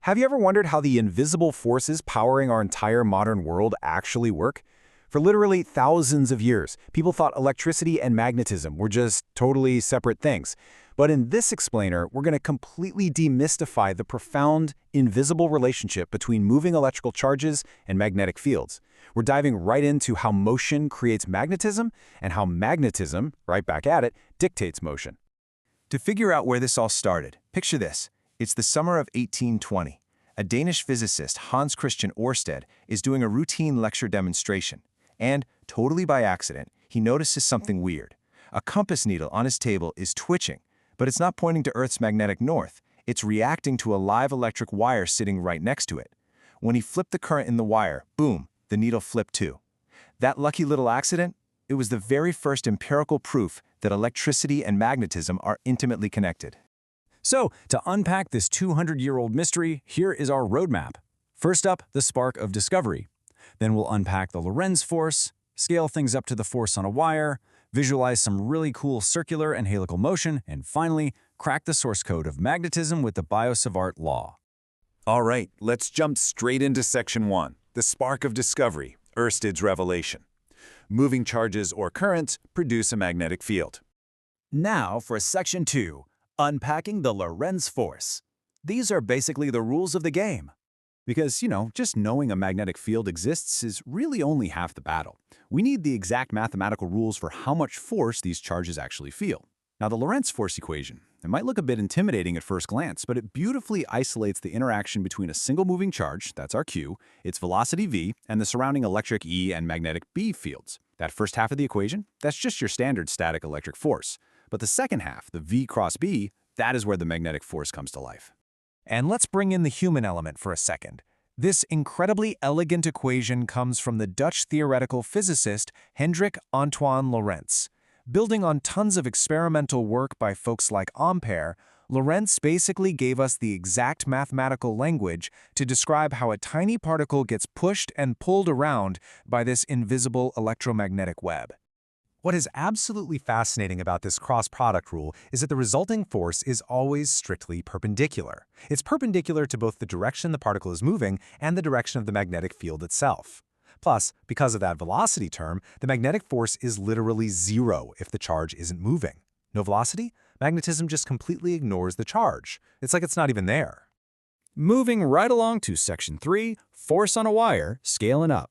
Have you ever wondered how the invisible forces powering our entire modern world actually work? For literally thousands of years, people thought electricity and magnetism were just totally separate things. But in this explainer, we're going to completely demystify the profound, invisible relationship between moving electrical charges and magnetic fields. We're diving right into how motion creates magnetism and how magnetism, right back at it, dictates motion. To figure out where this all started, picture this. It's the summer of 1820. A Danish physicist, Hans Christian Oersted, is doing a routine lecture demonstration. And, totally by accident, he notices something weird. A compass needle on his table is twitching, but it's not pointing to Earth's magnetic north. It's reacting to a live electric wire sitting right next to it. When he flipped the current in the wire, boom, the needle flipped too. That lucky little accident? It was the very first empirical proof that electricity and magnetism are intimately connected. So, to unpack this 200-year-old mystery, here is our roadmap. First up, the spark of discovery. Then we'll unpack the Lorentz force, scale things up to the force on a wire, visualize some really cool circular and helical motion, and finally, crack the source code of magnetism with the Biot-Savart law. All right, let's jump straight into Section 1, the spark of discovery, Oersted's revelation. Moving charges or currents produce a magnetic field. Now for Section 2, unpacking the Lorentz force. These are basically the rules of the game. Because, just knowing a magnetic field exists is really only half the battle. We need the exact mathematical rules for how much force these charges actually feel. Now, the Lorentz force equation, it might look a bit intimidating at first glance, but it beautifully isolates the interaction between a single moving charge, that's our Q, its velocity v, and the surrounding electric E and magnetic B fields. That first half of the equation, that's just your standard static electric force. But the second half, the V cross B, that is where the magnetic force comes to life. And let's bring in the human element for a second. This incredibly elegant equation comes from the Dutch theoretical physicist Hendrik Antoine Lorentz. Building on tons of experimental work by folks like Ampere, Lorentz basically gave us the exact mathematical language to describe how a tiny particle gets pushed and pulled around by this invisible electromagnetic web. What is absolutely fascinating about this cross-product rule is that the resulting force is always strictly perpendicular. It's perpendicular to both the direction the particle is moving and the direction of the magnetic field itself. Plus, because of that velocity term, the magnetic force is literally zero if the charge isn't moving. No velocity? Magnetism just completely ignores the charge. It's like it's not even there. Moving right along to Section 3, force on a wire, scaling up.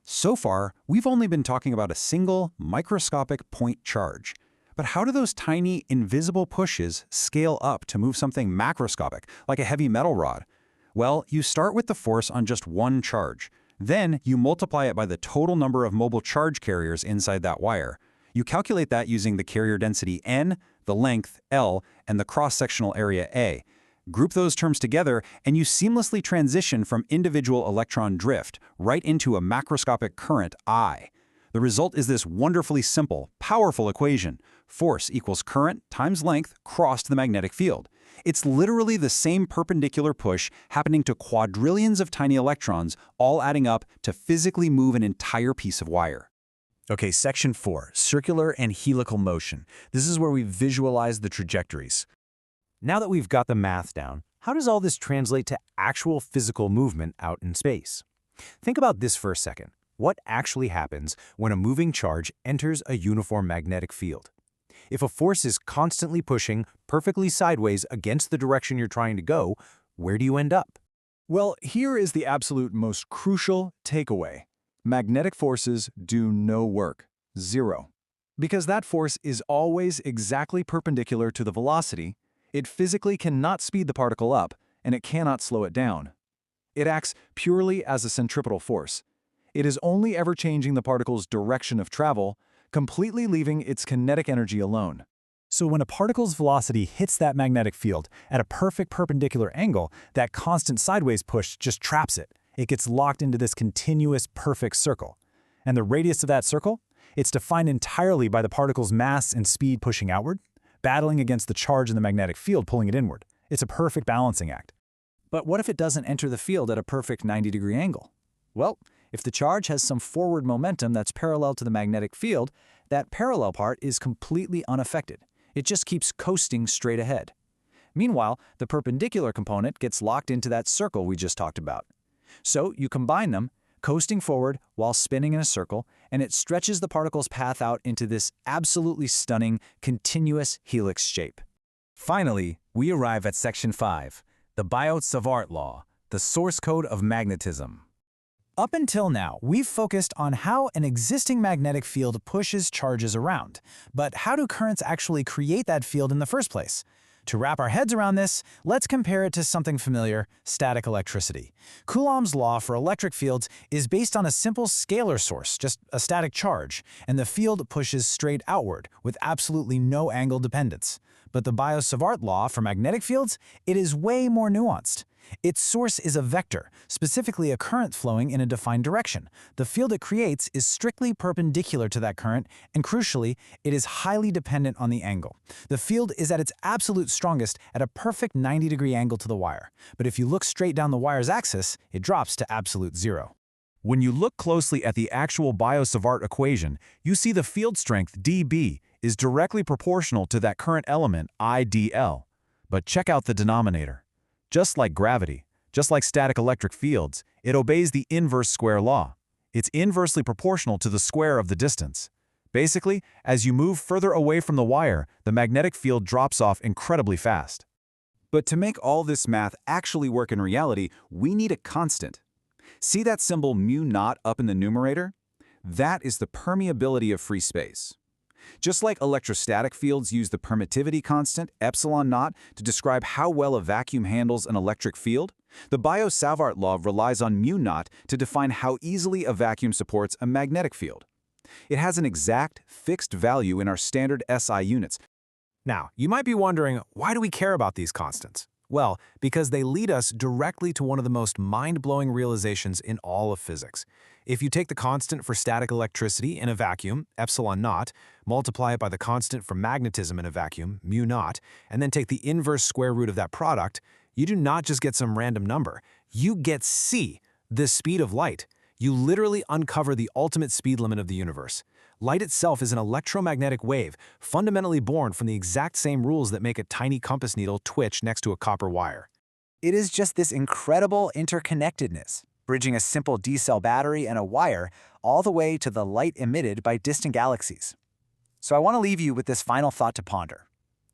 So far, we've only been talking about a single, microscopic point charge. But how do those tiny, invisible pushes scale up to move something macroscopic, like a heavy metal rod? Well, you start with the force on just one charge. Then, you multiply it by the total number of mobile charge carriers inside that wire. You calculate that using the carrier density N, the length, L, and the cross-sectional area, A. Group those terms together, and you seamlessly transition from individual electron drift right into a macroscopic current, I. The result is this wonderfully simple, powerful equation. Force equals current times length crossed the magnetic field. It's literally the same perpendicular push happening to quadrillions of tiny electrons, all adding up to physically move an entire piece of wire. Okay, Section 4, circular and helical motion. This is where we visualize the trajectories. Now that we've got the math down, how does all this translate to actual physical movement out in space? Think about this for a second. What actually happens when a moving charge enters a uniform magnetic field? If a force is constantly pushing perfectly sideways against the direction you're trying to go, where do you end up? Well, here is the absolute most crucial takeaway. Magnetic forces do no work. Zero. Because that force is always exactly perpendicular to the velocity, it physically cannot speed the particle up, and it cannot slow it down. It acts purely as a centripetal force. It is only ever changing the particle's direction of travel, completely leaving its kinetic energy alone. So when a particle's velocity hits that magnetic field at a perfect perpendicular angle, that constant sideways push just traps it. It gets locked into this continuous perfect circle. And the radius of that circle? It's defined entirely by the particle's mass and speed pushing outward, battling against the charge in the magnetic field pulling it inward. It's a perfect balancing act. But what if it doesn't enter the field at a perfect 90-degree angle? Well, if the charge has some forward momentum that's parallel to the magnetic field, that parallel part is completely unaffected. It just keeps coasting straight ahead. Meanwhile, the perpendicular component gets locked into that circle we just talked about. So you combine them, coasting forward while spinning in a circle, and it stretches the particle's path out into this absolutely stunning, continuous helix shape. Finally, we arrive at Section 5, the Biot-Savart law, the source code of magnetism. Up until now, we've focused on how an existing magnetic field pushes charges around. But how do currents actually create that field in the first place? To wrap our heads around this, let's compare it to something familiar, static electricity. Coulomb's law for electric fields is based on a simple scalar source, just a static charge, and the field pushes straight outward with absolutely no angle dependence. But the Biot-Savart law for magnetic fields, it is way more nuanced. Its source is a vector, specifically a current flowing in a defined direction. The field it creates is strictly perpendicular to that current, and crucially, it is highly dependent on the angle. The field is at its absolute strongest at a perfect 90-degree angle to the wire. But if you look straight down the wire's axis, it drops to absolute zero. When you look closely at the actual Biot-Savart equation, you see the field strength dB is directly proportional to that current element IdL. But check out the denominator. Just like gravity, just like static electric fields, it obeys the inverse square law. It's inversely proportional to the square of the distance. Basically, as you move further away from the wire, the magnetic field drops off incredibly fast. But to make all this math actually work in reality, we need a constant. See that symbol mu0 up in the numerator? That is the permeability of free space. Just like electrostatic fields use the permittivity constant, epsilon0, to describe how well a vacuum handles an electric field, the Biot-Savart law relies on mu0 to define how easily a vacuum supports a magnetic field. It has an exact, fixed value in our standard SI units. Now, you might be wondering, why do we care about these constants? Well, because they lead us directly to one of the most mind-blowing realizations in all of physics. If you take the constant for static electricity in a vacuum, epsilon0, multiply it by the constant for magnetism in a vacuum, mu0, and then take the inverse square root of that product, you do not just get some random number. You get c, the speed of light. You literally uncover the ultimate speed limit of the universe. Light itself is an electromagnetic wave, fundamentally born from the exact same rules that make a tiny compass needle twitch next to a copper wire. It is just this incredible interconnectedness, bridging a simple D-cell battery and a wire all the way to the light emitted by distant galaxies. So I want to leave you with this final thought to ponder.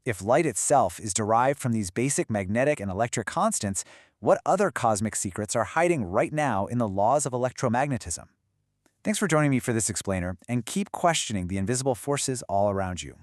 If light itself is derived from these basic magnetic and electric constants, what other cosmic secrets are hiding right now in the laws of electromagnetism? Thanks for joining me for this explainer, and keep questioning the invisible forces all around you.